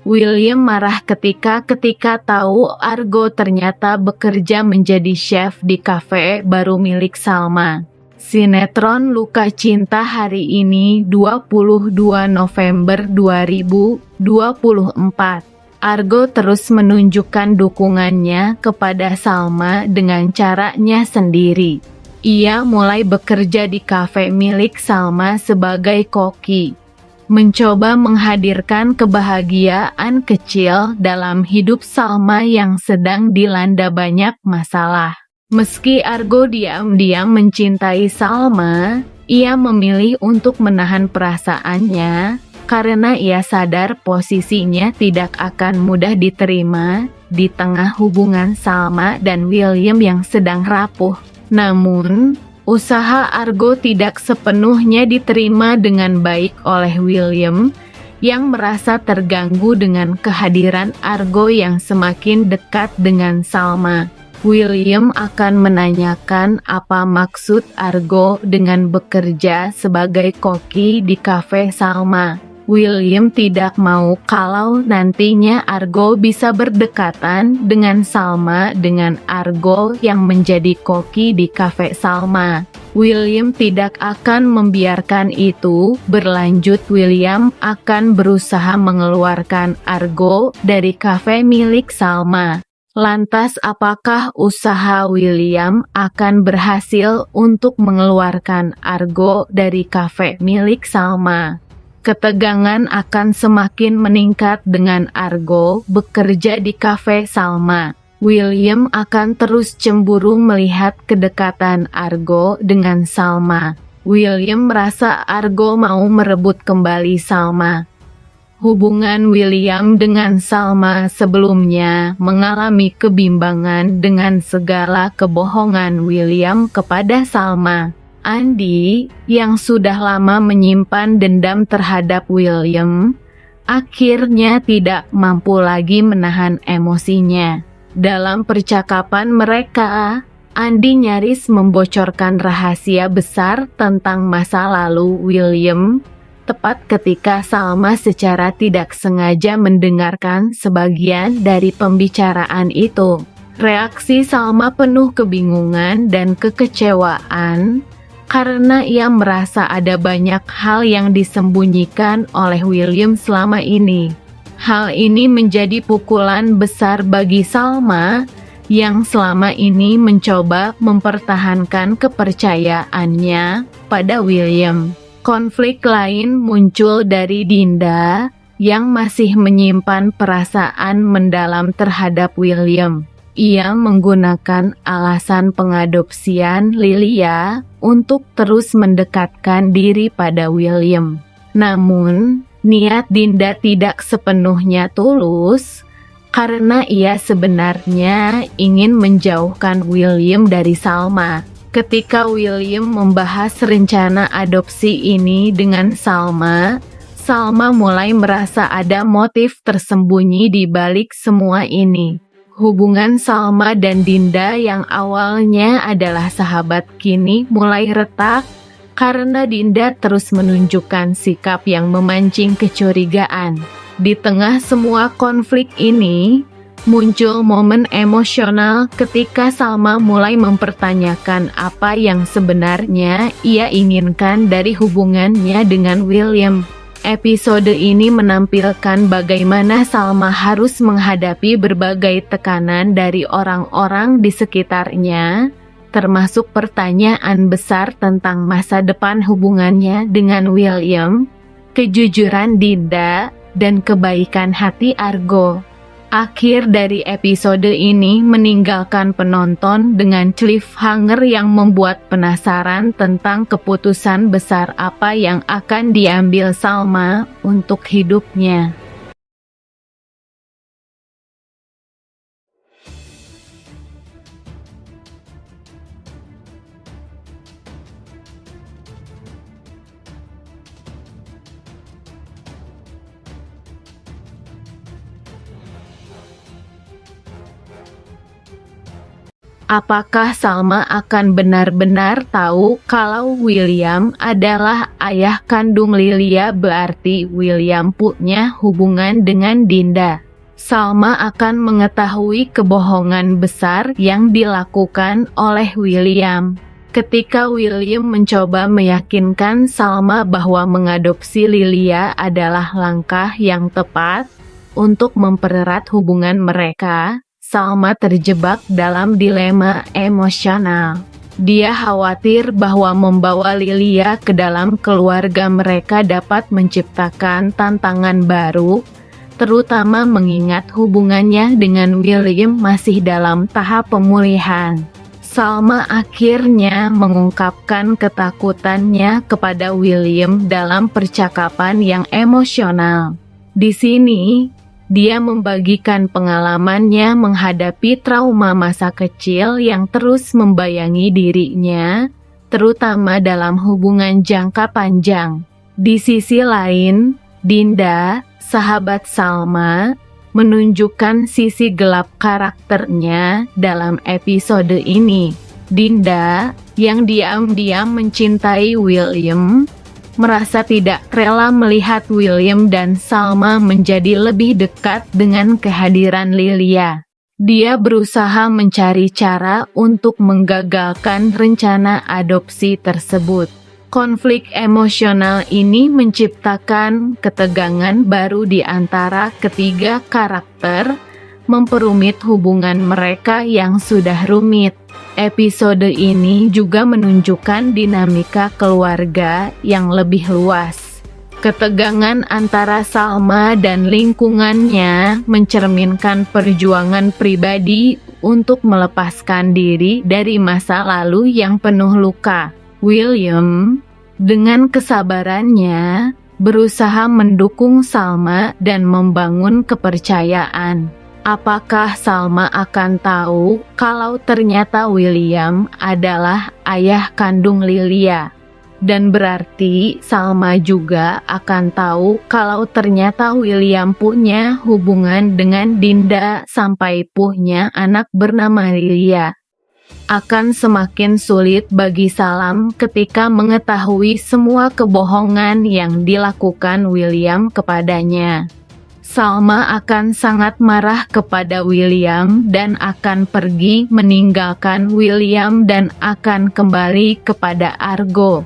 William marah ketika tahu Argo ternyata bekerja menjadi chef di kafe baru milik Salma. Sinetron Luka Cinta hari ini 22 November 2024. Argo terus menunjukkan dukungannya kepada Salma dengan caranya sendiri. Ia mulai bekerja di kafe milik Salma sebagai koki, mencoba menghadirkan kebahagiaan kecil dalam hidup Salma yang sedang dilanda banyak masalah. Meski Argo diam-diam mencintai Salma, ia memilih untuk menahan perasaannya karena ia sadar posisinya tidak akan mudah diterima di tengah hubungan Salma dan William yang sedang rapuh. Namun, usaha Argo tidak sepenuhnya diterima dengan baik oleh William yang merasa terganggu dengan kehadiran Argo yang semakin dekat dengan Salma. William akan menanyakan apa maksud Argo dengan bekerja sebagai koki di kafe Salma. William tidak mau kalau nantinya Argo bisa berdekatan dengan Salma dengan Argo yang menjadi koki di kafe Salma. William tidak akan membiarkan itu berlanjut. William akan berusaha mengeluarkan Argo dari kafe milik Salma. Lantas apakah usaha William akan berhasil untuk mengeluarkan Argo dari kafe milik Salma? Ketegangan akan semakin meningkat dengan Argo bekerja di kafe Salma. William akan terus cemburu melihat kedekatan Argo dengan Salma. William merasa Argo mau merebut kembali Salma. Hubungan William dengan Salma sebelumnya mengalami kebimbangan dengan segala kebohongan William kepada Salma. Andy, yang sudah lama menyimpan dendam terhadap William, akhirnya tidak mampu lagi menahan emosinya. Dalam percakapan mereka, Andy nyaris membocorkan rahasia besar tentang masa lalu William, tepat ketika Salma secara tidak sengaja mendengarkan sebagian dari pembicaraan itu. Reaksi Salma penuh kebingungan dan kekecewaan, karena ia merasa ada banyak hal yang disembunyikan oleh William selama ini. Hal ini menjadi pukulan besar bagi Salma yang selama ini mencoba mempertahankan kepercayaannya pada William. Konflik lain muncul dari Dinda yang masih menyimpan perasaan mendalam terhadap William. Ia menggunakan alasan pengadopsian Lilia untuk terus mendekatkan diri pada William. Namun, niat Dinda tidak sepenuhnya tulus karena ia sebenarnya ingin menjauhkan William dari Salma. Ketika William membahas rencana adopsi ini dengan Salma, Salma mulai merasa ada motif tersembunyi di balik semua ini. Hubungan Salma dan Dinda yang awalnya adalah sahabat kini mulai retak karena Dinda terus menunjukkan sikap yang memancing kecurigaan. Di tengah semua konflik ini, muncul momen emosional ketika Salma mulai mempertanyakan apa yang sebenarnya ia inginkan dari hubungannya dengan William. Episode ini menampilkan bagaimana Salma harus menghadapi berbagai tekanan dari orang-orang di sekitarnya, termasuk pertanyaan besar tentang masa depan hubungannya dengan William, kejujuran Dinda, dan kebaikan hati Argo. Akhir dari episode ini meninggalkan penonton dengan cliffhanger yang membuat penasaran tentang keputusan besar apa yang akan diambil Salma untuk hidupnya. Apakah Salma akan benar-benar tahu kalau William adalah ayah kandung Lilia, berarti William punya hubungan dengan Dinda? Salma akan mengetahui kebohongan besar yang dilakukan oleh William. Ketika William mencoba meyakinkan Salma bahwa mengadopsi Lilia adalah langkah yang tepat untuk mempererat hubungan mereka, Salma terjebak dalam dilema emosional. Dia khawatir bahwa membawa Lilia ke dalam keluarga mereka dapat menciptakan tantangan baru, terutama mengingat hubungannya dengan William masih dalam tahap pemulihan. Salma akhirnya mengungkapkan ketakutannya kepada William dalam percakapan yang emosional. Di sini, dia membagikan pengalamannya menghadapi trauma masa kecil yang terus membayangi dirinya, terutama dalam hubungan jangka panjang. Di sisi lain, Dinda, sahabat Salma, menunjukkan sisi gelap karakternya dalam episode ini. Dinda, yang diam-diam mencintai William, merasa tidak rela melihat William dan Salma menjadi lebih dekat dengan kehadiran Lilia. Dia berusaha mencari cara untuk menggagalkan rencana adopsi tersebut. Konflik emosional ini menciptakan ketegangan baru di antara ketiga karakter, memperumit hubungan mereka yang sudah rumit. Episode ini juga menunjukkan dinamika keluarga yang lebih luas. Ketegangan antara Salma dan lingkungannya mencerminkan perjuangan pribadi untuk melepaskan diri dari masa lalu yang penuh luka. William, dengan kesabarannya, berusaha mendukung Salma dan membangun kepercayaan. Apakah Salma akan tahu kalau ternyata William adalah ayah kandung Lilia? Dan berarti Salma juga akan tahu kalau ternyata William punya hubungan dengan Dinda sampai punya anak bernama Lilia. Akan semakin sulit bagi Salam ketika mengetahui semua kebohongan yang dilakukan William kepadanya. Salma akan sangat marah kepada William dan akan pergi meninggalkan William dan akan kembali kepada Argo.